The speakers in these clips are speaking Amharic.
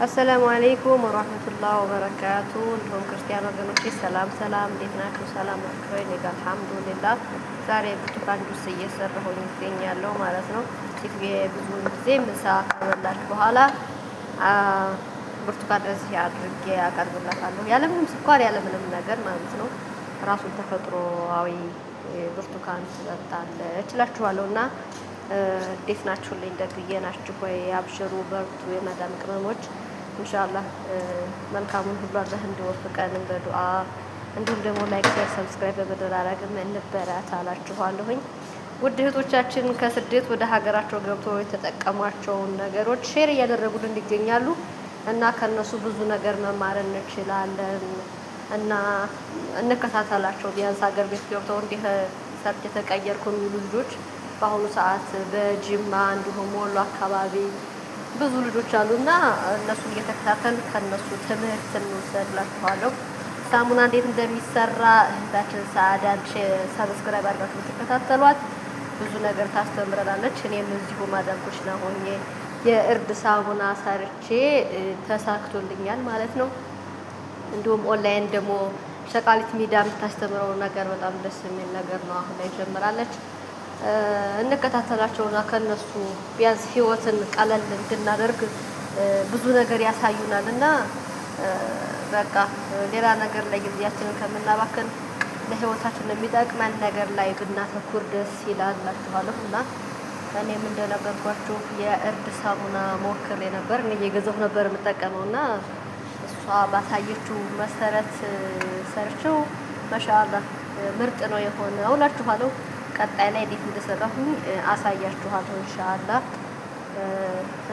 አሰላሙ አለይኩም ወራህመቱላሂ ወበረካቱ። እንዲሁም ክርስቲያን ወገኖቼ ሰላም እንዴት ናችሁ? ሰላም ናችሁ ወይ? እኔ ጋር አልሐምዱሊላህ። ዛሬ ብርቱካን ጁስ እየሰራሁኝ እገኛለሁ ማለት ነው። ብዙ ጊዜ ምሳ ከበላች በኋላ ብርቱካን እዚህ አድርጌ አቀርብላታለሁ። ያለምንም ስኳር ያለምንም ነገር ማለት ነው። ራሱን ተፈጥሮአዊ ብርቱካን ትጠጣለች እላችኋለሁ። እና እንዴት ናችሁልኝ? ደግዬ ናችሁ ወይ? አብሽሩ በርቱ የመዳም ቅመሞች። ኢንሻአላህ መልካሙን ሁሉ አላህ እንዲወፍቀን በዱዓ እንዲሁም ደግሞ ላይክ፣ ሼር፣ ሰብስክራይብ በመደራረግም እንበረታታላችኋለሁኝ። ውድ እህቶቻችን ከስደት ወደ ሀገራቸው ገብተው የተጠቀሟቸውን ነገሮች ሼር እያደረጉልን ይገኛሉ እና ከነሱ ብዙ ነገር መማር እንችላለን እና እንከታተላቸው። ቢያንስ ሀገር ቤት ገብተው እንዲህ ሰርች የተቀየርኩ የሚሉ ልጆች በአሁኑ ሰዓት በጅማ እንዲሁም ወሎ አካባቢ ብዙ ልጆች አሉና እነሱን እየተከታተል ከነሱ ትምህርት እንወስድላችኋለሁ። ሳሙና እንዴት እንደሚሰራ እህታችን ሰዓዳን ሰብስክራይብ አድርጋችሁ ብትከታተሏት ብዙ ነገር ታስተምረናለች። እኔም እዚሁ ማዳም ኩሽና ሆኜ የእርድ ሳሙና ሰርቼ ተሳክቶልኛል ማለት ነው። እንዲሁም ኦንላይን ደግሞ ሸቃሊት ሚዲያ የምታስተምረው ነገር በጣም ደስ የሚል ነገር ነው። አሁን ላይ ጀምራለች። እንከታተላቸውና ከነሱ ቢያንስ ህይወትን ቀለል እንድናደርግ ብዙ ነገር ያሳዩናል እና በቃ ሌላ ነገር ላይ ጊዜያችንን ከምናባክን ለህይወታችን የሚጠቅመን ነገር ላይ ብናተኩር ደስ ይላል እላችኋለሁ። እና እኔም እንደነገርኳችሁ የእርድ ሳሙና ሞክሬ ነበር። እኔ እየገዛሁ ነበር የምጠቀመው እና እሷ ባሳየችው መሰረት ሰርቼው ማሻአላህ ምርጥ ነው የሆነው እላችኋለሁ። ቀጣይ ላይ እንዴት እንደሰራሁኝ አሳያችኋለሁ ኢንሻአላህ።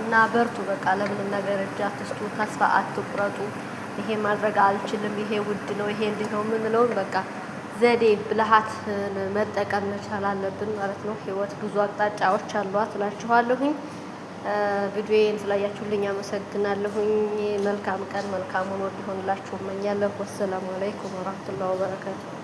እና በርቱ በቃ ለምንም ነገር እጅ አትስጡ፣ ተስፋ አትቁረጡ። ይሄ ማድረግ አልችልም፣ ይሄ ውድ ነው፣ ይሄ እንዲህ ነው የምንለውን በቃ ዘዴ ብልሃት መጠቀም መቻል አለብን ማለት ነው። ህይወት ብዙ አቅጣጫዎች አሏት እላችኋለሁኝ። ቪዲዮዬን ስላያችሁልኝ አመሰግናለሁኝ። መልካም ቀን መልካሙን ወዲሆንላችሁ እመኛለሁ። ወሰላሙ አለይኩም ወራህመቱላሂ ወበረካቱ።